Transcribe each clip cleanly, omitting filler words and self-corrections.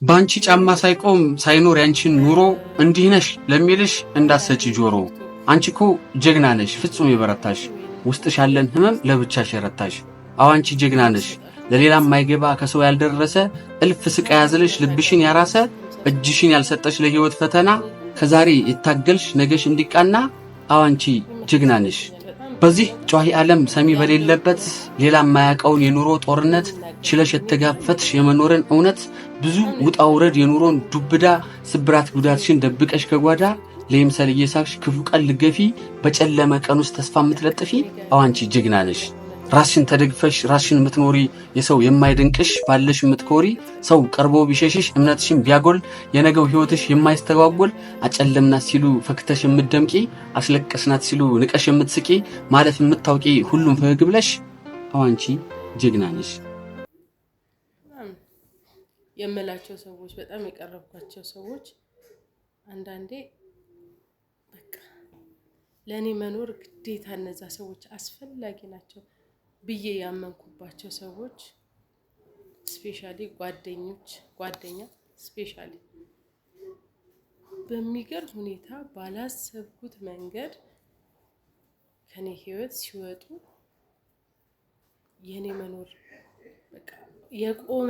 ባንቺ ጫማ ሳይቆም ሳይኖር ያንቺን ኑሮ እንዲህ ነሽ ለሚልሽ እንዳሰጪ ጆሮ። አንቺ እኮ ጀግና ነሽ ፍጹም የበረታሽ ውስጥሽ ያለን ህመም ለብቻሽ የረታሽ። አዎ አንቺ ጀግና ነሽ ለሌላም ማይገባ ከሰው ያልደረሰ እልፍ ስቃይ ያዘለሽ ልብሽን ያራሰ እጅሽን ያልሰጠሽ ለህይወት ፈተና ከዛሬ የታገልሽ ነገሽ እንዲቃና። አዎ አንቺ ጀግና ነሽ በዚህ ጨዋሂ ዓለም ሰሚ በሌለበት ሌላ ማያውቀውን የኑሮ ጦርነት ችለሽ የተጋፈትሽ የመኖርን እውነት ብዙ ውጣ ውረድ የኑሮን ዱብዳ ስብራት ጉዳትሽን ደብቀሽ ከጓዳ ለምሳሌ እየሳቅሽ ክፉ ቀን ልገፊ በጨለመ ቀን ውስጥ ተስፋ የምትለጥፊ። አዎ አንቺ ጀግና ነሽ ራስሽን ተደግፈሽ ራስሽን የምትኖሪ የሰው የማይደንቅሽ ባለሽ የምትኮሪ ሰው ቀርቦ ቢሸሽሽ እምነትሽን ቢያጎል የነገው ህይወትሽ የማይስተጓጎል አጨለምናት ሲሉ ፈክተሽ የምትደምቂ አስለቀስናት ሲሉ ንቀሽ የምትስቂ ማለፍ የምታውቂ ሁሉም ፈገግ ብለሽ። አዎ አንቺ ጀግና ነሽ። የምላቸው ሰዎች በጣም የቀረብኳቸው ሰዎች አንዳንዴ በቃ ለኔ መኖር ግዴታ እነዛ ሰዎች አስፈላጊ ናቸው ብዬ ያመንኩባቸው ሰዎች ስፔሻሊ ጓደኛ ስፔሻሊ በሚገርም ሁኔታ ባላሰብኩት መንገድ ከኔ ህይወት ሲወጡ የኔ መኖር በቃ የቆመ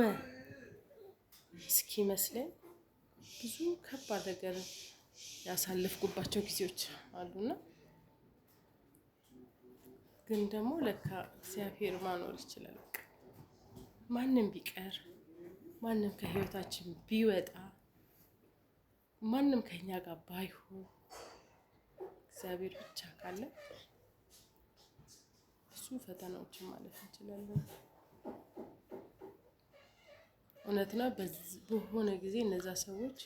እስኪመስለኝ ብዙ ከባድ ነገር ያሳለፍኩባቸው ጊዜዎች አሉና ግን ደግሞ ለካ እግዚአብሔር ማኖር ይችላል። ማንም ቢቀር ማንም ከህይወታችን ቢወጣ ማንም ከኛ ጋር ባይሆን እግዚአብሔር ብቻ ካለ ብዙ ፈተናዎችን ማለፍ እንችላለን። እውነት ነው። በሆነ ጊዜ እነዛ ሰዎች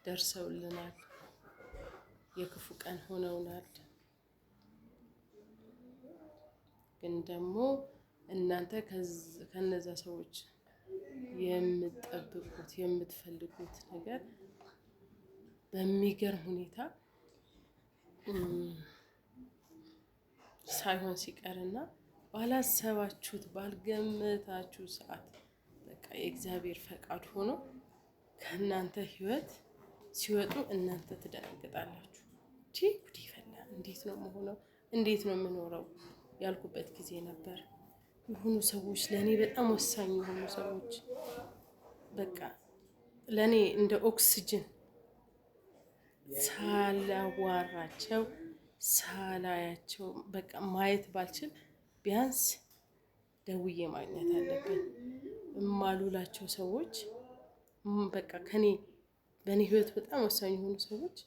ደርሰውልናል፣ የክፉ ቀን ሆነውናል። ግን ደግሞ እናንተ ከነዛ ሰዎች የምትጠብቁት የምትፈልጉት ነገር በሚገርም ሁኔታ ሳይሆን ሲቀርና ባላሰባችሁት ባልገመታችሁ ሰዓት በቃ የእግዚአብሔር ፈቃድ ሆኖ ከእናንተ ህይወት ሲወጡ እናንተ ትደነግጣላችሁ። ጉድ ይፈላ፣ እንዴት ነው የምሆነው? እንዴት ነው የምኖረው ያልኩበት ጊዜ ነበር። የሆኑ ሰዎች ለኔ በጣም ወሳኝ የሆኑ ሰዎች በቃ ለኔ እንደ ኦክሲጅን ሳላዋራቸው ሳላያቸው በቃ ማየት ባልችል ቢያንስ ደውዬ ማግኘት አለብኝ እማሉላቸው ሰዎች በቃ በኔ ህይወት በጣም ወሳኝ የሆኑ ሰዎች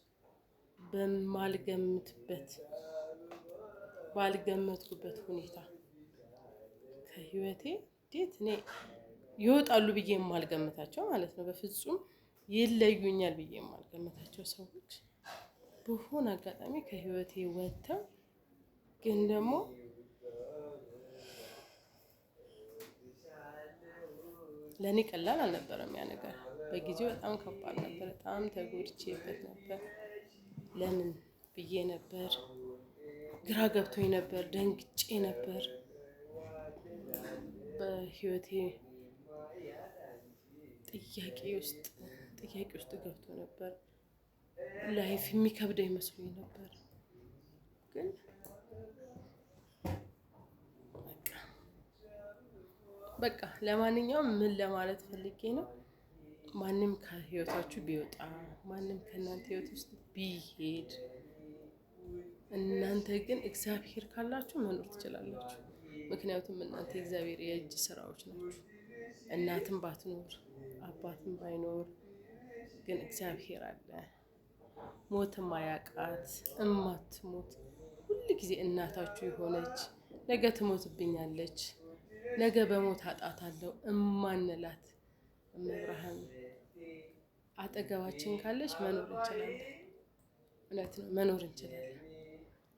ባልገመትኩበት ሁኔታ ከህይወቴ እንዴት እኔ ይወጣሉ ብዬ የማልገምታቸው ማለት ነው። በፍጹም ይለዩኛል ብዬ የማልገምታቸው ሰዎች በሆነ አጋጣሚ ከህይወቴ ወጥተው ግን ደግሞ ለኔ ቀላል አልነበረም ያ ነገር። በጊዜው በጣም ከባድ ነበር። በጣም ተጎድቼበት ነበር። ለምን ብዬ ነበር፣ ግራ ገብቶኝ ነበር፣ ደንግጬ ነበር። በህይወቴ ጥያቄ ውስጥ ገብቶ ነበር። ላይፍ የሚከብደኝ መስሎኝ ነበር። ግን በቃ ለማንኛውም ምን ለማለት ፈልጌ ነው፣ ማንም ከህይወታችሁ ቢወጣ ማንም ከእናንተ ህይወት ውስጥ ቢሄድ እናንተ ግን እግዚአብሔር ካላችሁ መኖር ትችላላችሁ። ምክንያቱም እናንተ እግዚአብሔር የእጅ ስራዎች ናችሁ። እናትም ባትኖር አባትም ባይኖር ግን እግዚአብሔር አለ። ሞት ማያውቃት እማትሞት ሁሉ ጊዜ እናታችሁ የሆነች ነገ ትሞትብኛለች ነገ በሞት አጣታለሁ እማንላት እመብርሃን አጠገባችን ካለች መኖር እንችላለን። እውነት ነው፣ መኖር እንችላለን።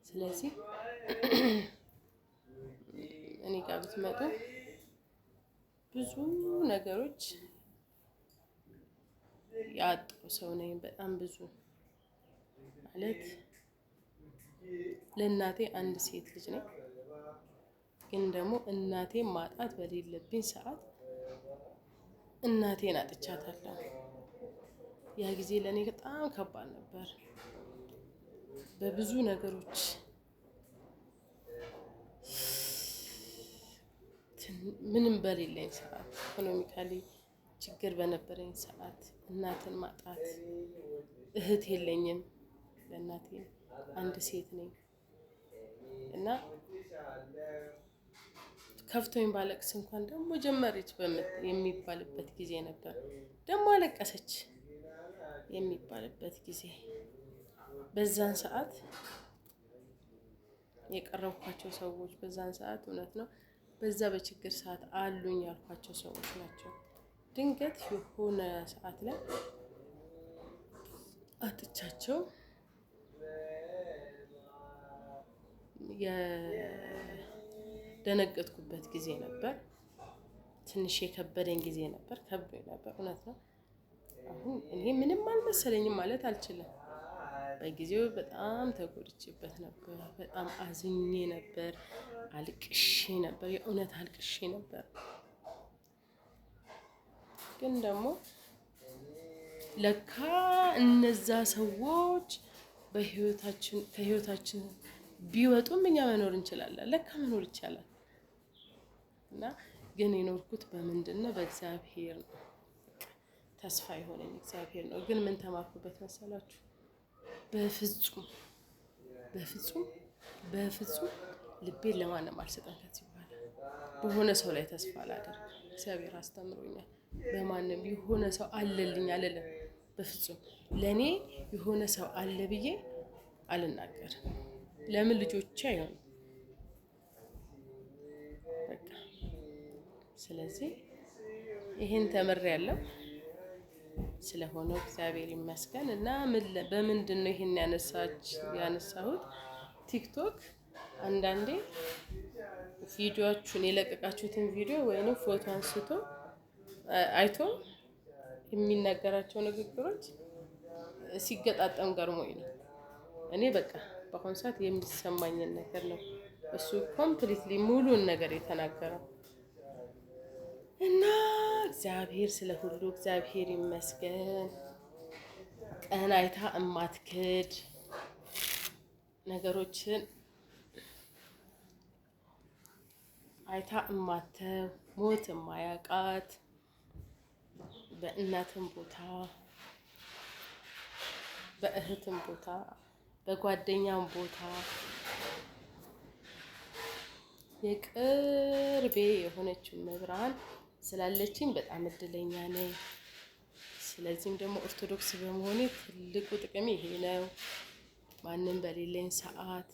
ስለዚህ እኔ ጋር ብትመጡ ብዙ ነገሮች ያጣው ሰው ነኝ። በጣም ብዙ ማለት ለእናቴ አንድ ሴት ልጅ ነኝ። ግን ደግሞ እናቴን ማጣት በሌለብኝ ሰዓት እናቴን አጥቻታለሁ። ያ ጊዜ ለኔ በጣም ከባድ ነበር። በብዙ ነገሮች ምንም በሌለኝ ሰዓት፣ ኢኮኖሚካሊ ችግር በነበረኝ ሰዓት፣ እናትን ማጣት፣ እህት የለኝም፣ ለእናቴ አንድ ሴት ነኝ እና ከፍቶኝ ባለቅስ እንኳን ደግሞ ጀመረች የሚባልበት ጊዜ ነበር። ደግሞ አለቀሰች የሚባልበት ጊዜ። በዛን ሰዓት የቀረብኳቸው ሰዎች በዛን ሰዓት እውነት ነው በዛ በችግር ሰዓት አሉኝ ያልኳቸው ሰዎች ናቸው። ድንገት የሆነ ሰዓት ላይ አጥቻቸው የደነገጥኩበት ጊዜ ነበር። ትንሽ የከበደኝ ጊዜ ነበር። ከብዶኝ ነበር እውነት ነው። አሁን እኔ ምንም አልመሰለኝም ማለት አልችልም። በጊዜው በጣም ተጎድቼበት ነበር። በጣም አዝኜ ነበር። አልቅሼ ነበር። የእውነት አልቅሼ ነበር። ግን ደግሞ ለካ እነዛ ሰዎች ከህይወታችን ቢወጡም እኛ መኖር እንችላለን። ለካ መኖር ይቻላል። እና ግን የኖርኩት በምንድን ነው? በእግዚአብሔር ነው። ተስፋ የሆነኝ እግዚአብሔር ነው። ግን ምን ተማርኩበት መሰላችሁ? በፍጹም ልቤን ለማንም አልሰጠም። ከዚህ በኋላ በሆነ ሰው ላይ ተስፋ አላደርግ። እግዚአብሔር አስተምሮኛል። በማንም የሆነ ሰው አለልኝ አልልም። በፍጹም ለኔ የሆነ ሰው አለ ብዬ አልናገርም። ለምን ልጆቼ አይሆንም። በቃ ስለዚህ ይሄን ተምሬያለሁ። ስለሆነው እግዚአብሔር ይመስገን። እና በምንድን ነው ይሄን ያነሳሁት? ቲክቶክ አንዳንዴ ቪዲዮአችሁን የለቀቃችሁትን ቪዲዮ ወይንም ፎቶ አንስቶ አይቶ የሚናገራቸው ንግግሮች ሲገጣጠም ገርሞኝ ነው። እኔ በቃ በአሁኑ ሰዓት የሚሰማኝን ነገር ነው እሱ ኮምፕሊትሊ ሙሉን ነገር የተናገረው እና እግዚአብሔር ስለ ሁሉ እግዚአብሔር ይመስገን። ቀን አይታ እማትክድ ነገሮችን አይታ እማተው ሞት እማያቃት በእናትም ቦታ በእህትም ቦታ በጓደኛም ቦታ የቅርቤ የሆነችው መብርሃን ስላለችኝ በጣም እድለኛ ነኝ። ስለዚህም ደግሞ ኦርቶዶክስ በመሆኔ ትልቁ ጥቅም ይሄ ነው። ማንም በሌለኝ ሰዓት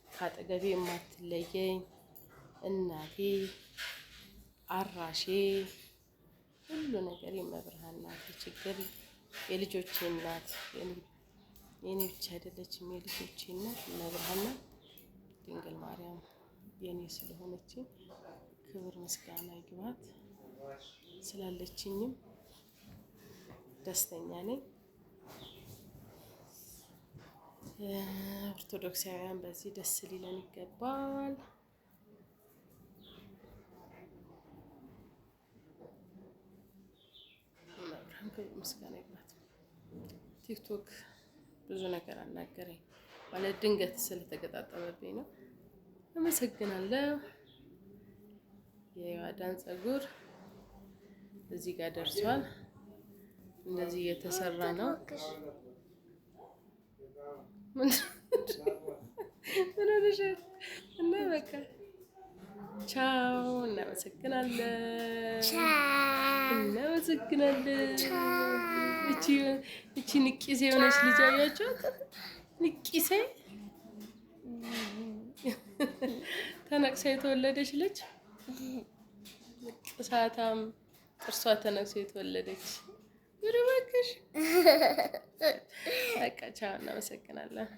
ካጠገቤ የማትለየኝ እናቴ አራሼ ሁሉ ነገር የመብርሃን ናት። ችግር የልጆቼ እናት የኔ ብቻ አይደለችም፣ የልጆቼ እናት መብርሃን ናት። ድንግል ማርያም የኔ ስለሆነችኝ ክብር ምስጋና ይግባት። ስላለችኝም ደስተኛ ነኝ። ኦርቶዶክሳውያን በዚህ ደስ ሊለን ይገባል። ክብር ምስጋና ይግባት። ቲክቶክ ብዙ ነገር አናገረኝ ማለት ድንገት ስለተገጣጠመብኝ ነው። አመሰግናለሁ። የዋዳን ፀጉር እዚህ ጋር ደርሷል። እንደዚህ እየተሰራ ነው። ምን ሆነሻል? እና በቃ ቻው። እናመሰግናለን። እቺ ንቂሴ የሆነች ልጅ አያችኋት? ንቂሴ ተነቅሳ የተወለደች ልጅ ንቅሳታም ጥርሷ ተነቅሶ የተወለደች ይርበክሽ። በቃ ቻው። እናመሰግናለን።